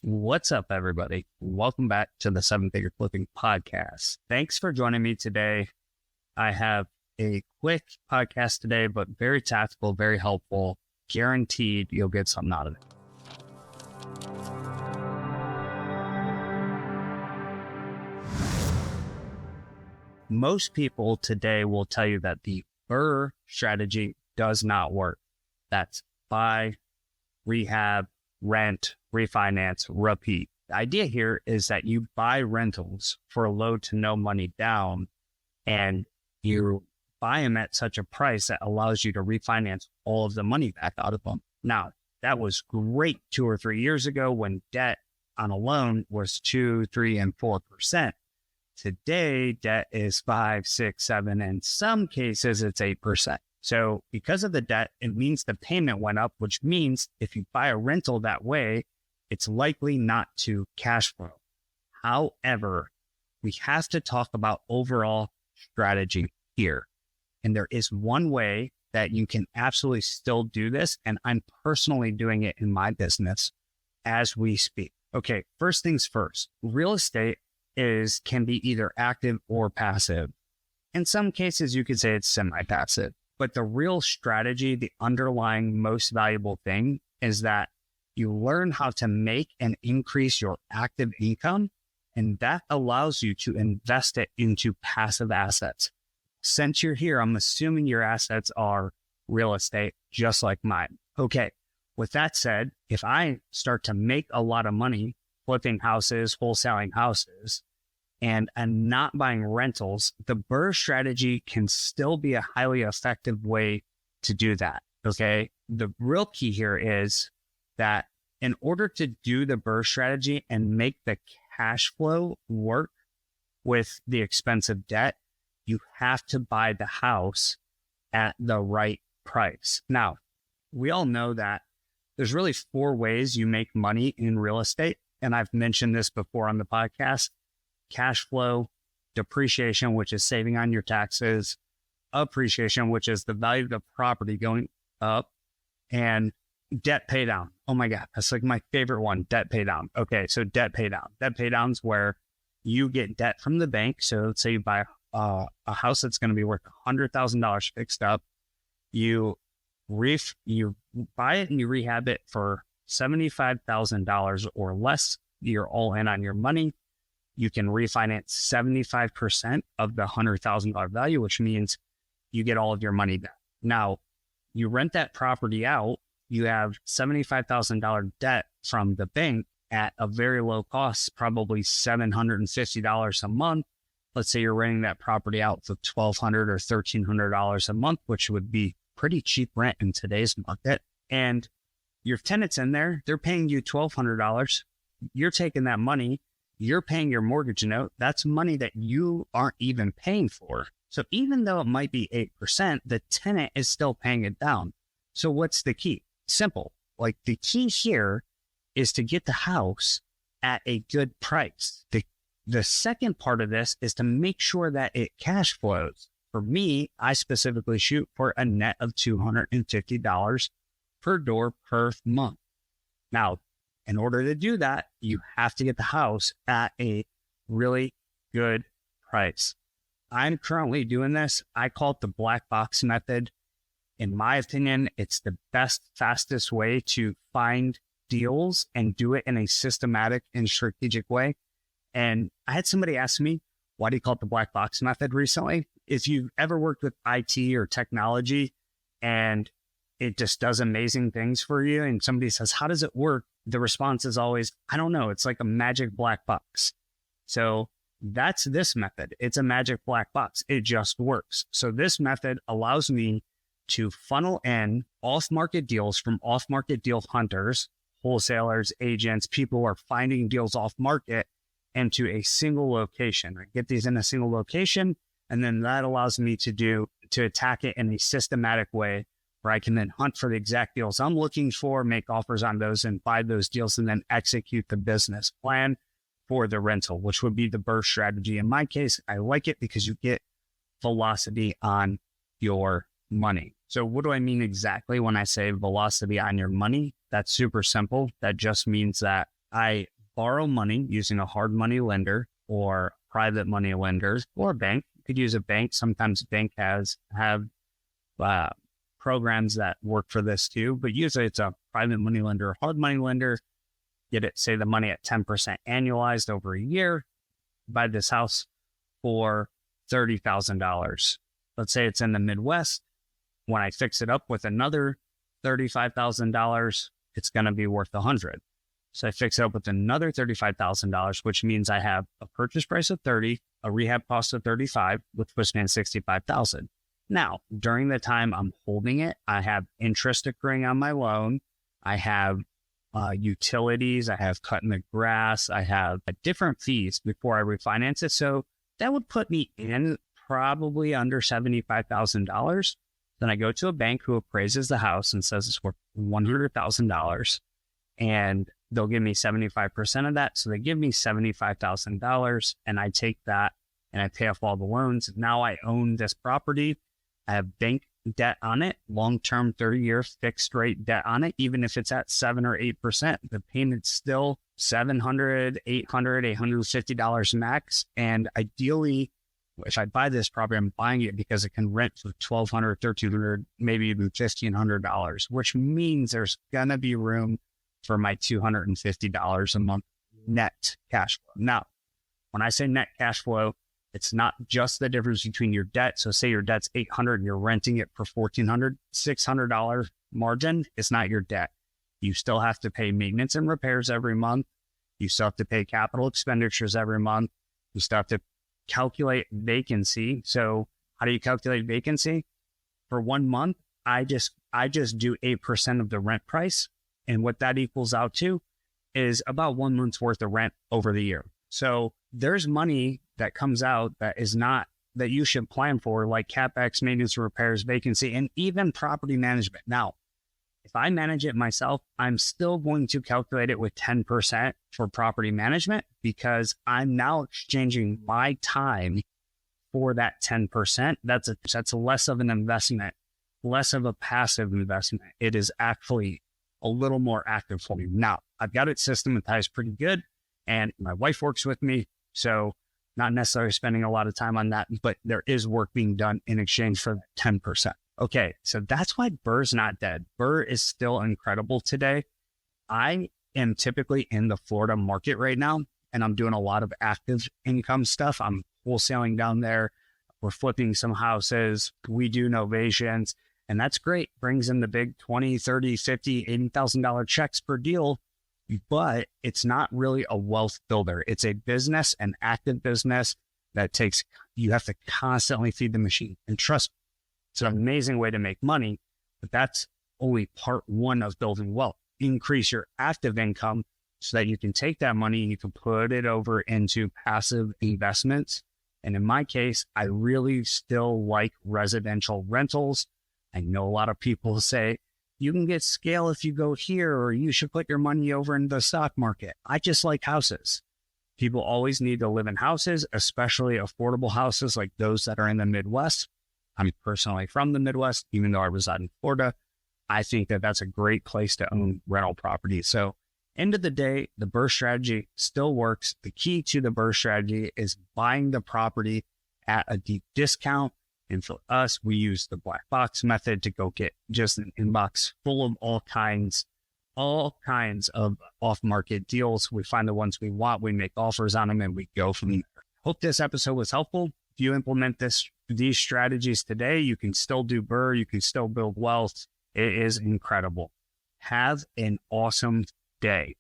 What's up, everybody? Welcome back to the Seven Figure Flipping Podcast. Thanks for joining me today. I have a quick podcast today, but very tactical, very helpful. Guaranteed you'll get something out of it. Most people today will tell you that the BRRRR strategy does not work. That's buy, rehab, rent, refinance, repeat. The idea here is that you buy rentals for low to no money down, and you buy them at such a price that allows you to refinance all of the money back out of them. Now, that was great 2 or 3 years ago when debt on a loan was 2, 3, and 4%. Today, debt is 5, 6, 7, and in some cases it's 8%. So because of the debt, it means the payment went up, which means if you buy a rental that way, it's likely not to cash flow. However, we have to talk about overall strategy here. And there is one way that you can absolutely still do this. And I'm personally doing it in my business as we speak. Okay, first things first, real estate can be either active or passive. In some cases, you could say it's semi-passive. But the real strategy, the underlying most valuable thing is that you learn how to make and increase your active income, and that allows you to invest it into passive assets. Since you're here, I'm assuming your assets are real estate, just like mine. Okay, with that said, if I start to make a lot of money flipping houses, wholesaling houses, and I'm not buying rentals, the BRRRR strategy can still be a highly effective way to do that, okay? The real key here is that in order to do the BRRRR strategy and make the cash flow work with the expensive debt, you have to buy the house at the right price. Now, we all know that there's really 4 ways you make money in real estate, and I've mentioned this before on the podcast. Cash flow, depreciation, which is saving on your taxes, appreciation, which is the value of the property going up, and debt pay down. Oh my God, that's like my favorite one, debt pay down. Okay, so debt pay down. Debt pay down is where you get debt from the bank. So let's say you buy a house that's going to be worth $100,000 fixed up. You buy it and you rehab it for $75,000 or less. You're all in on your money. You can refinance 75% of the $100,000 value, which means you get all of your money back. Now, you rent that property out, you have $75,000 debt from the bank at a very low cost, probably $750 a month. Let's say you're renting that property out for $1,200 or $1,300 a month, which would be pretty cheap rent in today's market. And your tenants in there, they're paying you $1,200. You're taking that money. You're paying your mortgage note. That's money that you aren't even paying for. So even though it might be 8%, the tenant is still paying it down. So what's the key? Simple. Like the key here is to get the house at a good price. The second part of this is to make sure that it cash flows. For me, I specifically shoot for a net of $250 per door per month. Now, in order to do that, you have to get the house at a really good price. I'm currently doing this. I call it the black box method. In my opinion, it's the best, fastest way to find deals and do it in a systematic and strategic way. And I had somebody ask me, why do you call it the black box method recently? If you've ever worked with IT or technology and it just does amazing things for you, and somebody says, how does it work? The response is always, I don't know. It's like a magic black box. So that's this method. It's a magic black box. It just works. So this method allows me to funnel in off-market deals from off-market deal hunters, wholesalers, agents, people who are finding deals off-market into a single location. I get these in a single location, and then that allows me to attack it in a systematic way where I can then hunt for the exact deals I'm looking for, make offers on those and buy those deals, and then execute the business plan for the rental, which would be the BRRRR strategy. In my case, I like it because you get velocity on your money. So what do I mean exactly when I say velocity on your money? That's super simple. That just means that I borrow money using a hard money lender or private money lenders or a bank. You could use a bank. Sometimes bank have programs that work for this too, but usually it's a private money lender, hard money lender. Get it, say the money at 10% annualized over a year. Buy this house for $30,000. Let's say it's in the Midwest. When I fix it up with another $35,000, it's going to be worth $100,000. So I fix it up with another $35,000, which means I have a purchase price of $30,000, a rehab cost of $35,000, which puts me at $65,000. Now, during the time I'm holding it, I have interest accruing on my loan. I have utilities. I have cutting the grass. I have different fees before I refinance it. So that would put me in probably under $75,000. Then I go to a bank who appraises the house and says it's worth $100,000, and they'll give me 75% of that. So they give me $75,000, and I take that and I pay off all the loans. Now I own this property. I have bank debt on it, long-term 30-year fixed rate debt on it. Even if it's at 7 or 8%, the payment's still $700, $800, $850 max. And ideally, if I buy this property, I'm buying it because it can rent for $1,200, $1,300, maybe even $1,500, which means there's gonna be room for my $250 a month net cash flow. Now, when I say net cash flow, it's not just the difference between your debt. So say your debt's $800 and you're renting it for $1,400, $600 margin. It's not your debt. You still have to pay maintenance and repairs every month. You still have to pay capital expenditures every month. You still have to calculate vacancy. So how do you calculate vacancy? For 1 month, I just do 8% of the rent price. And what that equals out to is about 1 month's worth of rent over the year. So there's money that comes out that is not, that you should plan for, like CapEx, maintenance, repairs, vacancy, and even property management. Now, if I manage it myself, I'm still going to calculate it with 10% for property management because I'm now exchanging my time for that 10%. That's less of an investment, less of a passive investment. It is actually a little more active for me. Now, I've got it systematized pretty good, and my wife works with me, so not necessarily spending a lot of time on that, but there is work being done in exchange for that 10%. Okay, so that's why BRRRR's not dead. BRRRR is still incredible today. I am typically in the Florida market right now, and I'm doing a lot of active income stuff. I'm wholesaling down there. We're flipping some houses. We do novations, and that's great. Brings in the big $20,000, $30,000, $50,000, $80,000 checks per deal, but it's not really a wealth builder. It's a business, an active business that you have to constantly feed the machine. And trust me, it's an amazing way to make money, but that's only part one of building wealth. Increase your active income so that you can take that money and you can put it over into passive investments. And in my case, I really still like residential rentals. I know a lot of people say, you can get scale if you go here, or you should put your money over in the stock market. I just like houses. People always need to live in houses, especially affordable houses like those that are in the Midwest. I'm personally from the Midwest, even though I reside in Florida. I think that that's a great place to own rental property. So end of the day, the BRRRR strategy still works. The key to the BRRRR strategy is buying the property at a deep discount. And for us, we use the black box method to go get just an inbox full of all kinds of off-market deals. We find the ones we want, we make offers on them, and we go from there. Hope this episode was helpful. If you implement these strategies today, you can still do BRRRR, you can still build wealth. It is incredible. Have an awesome day.